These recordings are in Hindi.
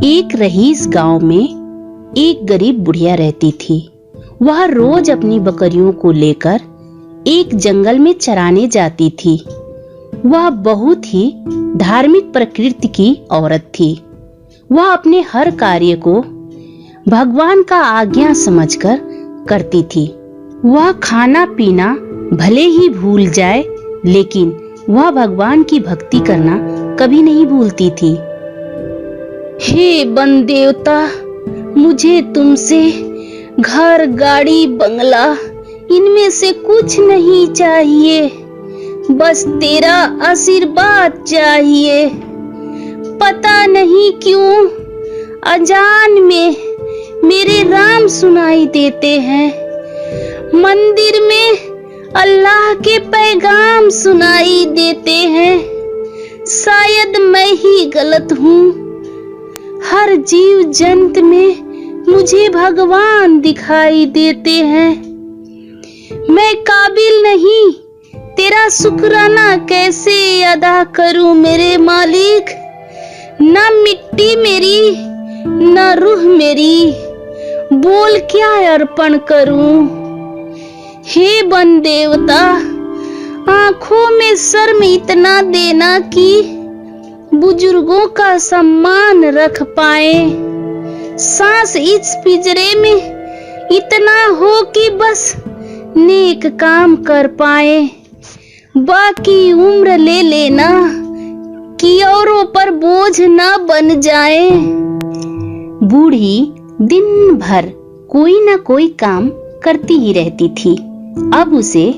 एक रईस गांव में एक गरीब बुढ़िया रहती थी। वह रोज अपनी बकरियों को लेकर एक जंगल में चराने जाती थी। वह बहुत ही धार्मिक प्रकृति की औरत थी। वह अपने हर कार्य को भगवान का आज्ञा समझकर करती थी। वह खाना पीना भले ही भूल जाए, लेकिन वह भगवान की भक्ति करना कभी नहीं भूलती थी। हे वन देवता, मुझे तुमसे घर, गाड़ी, बंगला इनमें से कुछ नहीं चाहिए, बस तेरा आशीर्वाद चाहिए। पता नहीं क्यों अजान में मेरे राम सुनाई देते हैं, मंदिर में अल्लाह के पैगाम सुनाई देते हैं। शायद मैं ही गलत हूँ। हर जीव जंत में मुझे भगवान दिखाई देते हैं। मैं काबिल नहीं, तेरा शुक्राना कैसे अदा करूं मेरे मालिक। न मिट्टी मेरी न रूह मेरी, बोल क्या अर्पण करूं। हे वन देवता, आंखों में शर्म इतना देना कि बुजुर्गों का सम्मान रख पाए। सांस इस पिंजरे में इतना हो कि बस नेक काम कर पाए। बाकी उम्र ले लेना कि औरों पर बोझ ना बन जाए। बूढ़ी दिन भर कोई ना कोई काम करती ही रहती थी। अब उसे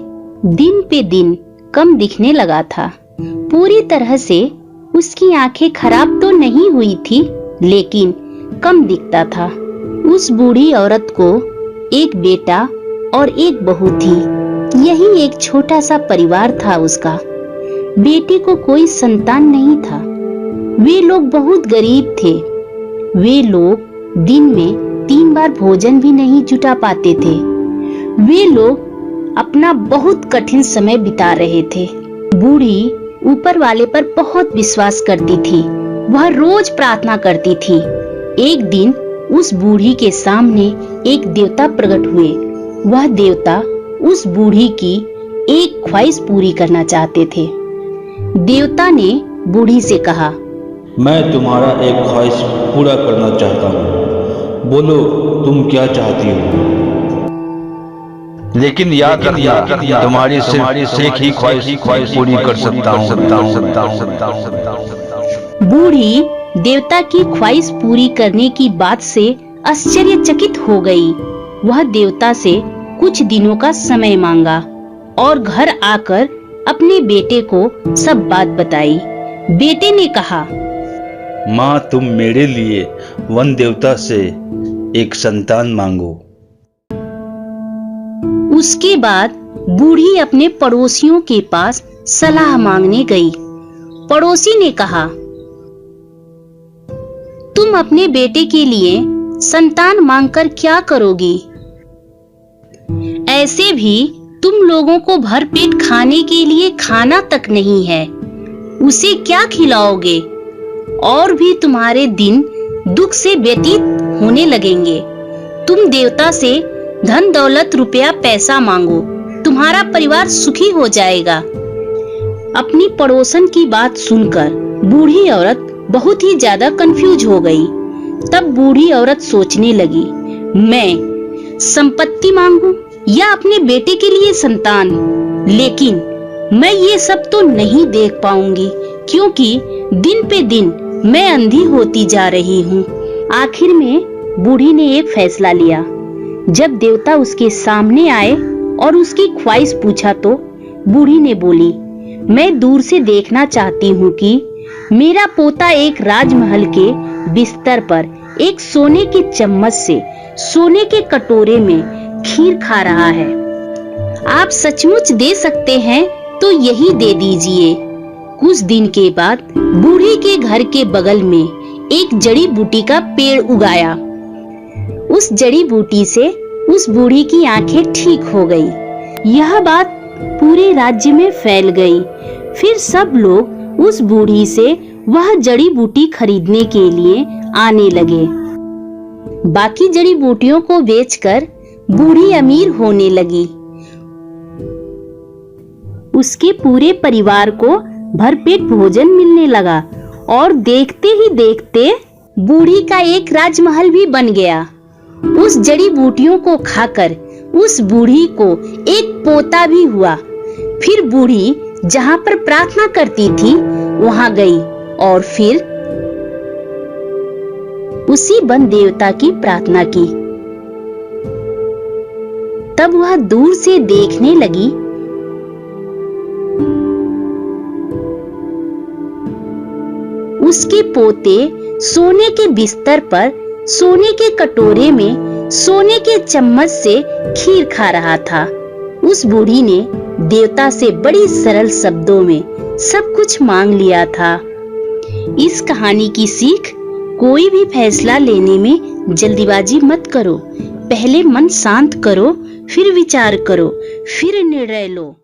दिन पे दिन कम दिखने लगा था। पूरी तरह से उसकी आंखें खराब तो नहीं हुई थी, लेकिन कम दिखता था। उस बूढ़ी औरत को एक बेटा और एक बहू थी। यही एक छोटा सा परिवार था उसका। बेटे को कोई संतान नहीं था। वे लोग बहुत गरीब थे। वे लोग दिन में 3 बार भोजन भी नहीं जुटा पाते थे। वे लोग अपना बहुत कठिन समय बिता रहे थे। बूढ़ी ऊपर वाले पर बहुत विश्वास करती थी। वह रोज प्रार्थना करती थी। एक दिन उस बूढ़ी के सामने एक देवता प्रकट हुए। वह देवता उस बूढ़ी की एक ख्वाहिश पूरी करना चाहते थे। देवता ने बूढ़ी से कहा, मैं तुम्हारा एक ख्वाहिश पूरा करना चाहता हूँ। बोलो तुम क्या चाहती हो। लेकिन याद रखना, तुम्हारी सिर्फ एक ही ख्वाहिश पूरी कर सकता हूँ। बूढ़ी देवता की ख्वाहिश पूरी करने की बात से आश्चर्यचकित हो गई। वह देवता से कुछ दिनों का समय मांगा और घर आकर अपने बेटे को सब बात बताई। बेटे ने कहा, माँ, तुम मेरे लिए वन देवता से एक संतान मांगो। उसके बाद बूढ़ी अपने पड़ोसियों के पास सलाह मांगने गई। पड़ोसी ने कहा, तुम अपने बेटे के लिए संतान मांगकर क्या करोगी? ऐसे भी तुम लोगों को भरपेट खाने के लिए खाना तक नहीं है, उसे क्या खिलाओगे? और भी तुम्हारे दिन दुख से व्यतीत होने लगेंगे। तुम देवता से धन दौलत रुपया पैसा मांगो, तुम्हारा परिवार सुखी हो जाएगा। अपनी पड़ोसन की बात सुनकर बूढ़ी औरत बहुत ही ज्यादा कंफ्यूज हो गई। तब बूढ़ी औरत सोचने लगी, मैं संपत्ति मांगू या अपने बेटे के लिए संतान? लेकिन मैं ये सब तो नहीं देख पाऊंगी, क्योंकि दिन पे दिन मैं अंधी होती जा रही हूँ। आखिर में बूढ़ी ने एक फैसला लिया। जब देवता उसके सामने आए और उसकी ख्वाहिश पूछा तो बूढ़ी ने बोली, मैं दूर से देखना चाहती हूँ कि मेरा पोता एक राजमहल के बिस्तर पर एक सोने के चम्मच से सोने के कटोरे में खीर खा रहा है। आप सचमुच दे सकते हैं तो यही दे दीजिए। कुछ दिन के बाद बूढ़ी के घर के बगल में एक जड़ी बूटी का पेड़ उगाया। उस जड़ी बूटी से उस बूढ़ी की आंखें ठीक हो गई। यह बात पूरे राज्य में फैल गई। फिर सब लोग उस बूढ़ी से वह जड़ी बूटी खरीदने के लिए आने लगे। बाकी जड़ी बूटियों को बेचकर बूढ़ी अमीर होने लगी। उसके पूरे परिवार को भरपेट भोजन मिलने लगा और देखते ही देखते बूढ़ी का एक राजमहल भी बन गया। उस जड़ी बूटियों को खाकर उस बूढ़ी को एक पोता भी हुआ। फिर बूढ़ी जहां पर प्रार्थना करती थी वहां गई और फिर उसी वन देवता की प्रार्थना की। तब वह दूर से देखने लगी। उसके पोते सोने के बिस्तर पर सोने के कटोरे में सोने के चम्मच से खीर खा रहा था। उस बूढ़ी ने देवता से बड़ी सरल शब्दों में सब कुछ मांग लिया था। इस कहानी की सीख, कोई भी फैसला लेने में जल्दीबाजी मत करो। पहले मन शांत करो, फिर विचार करो, फिर निर्णय लो।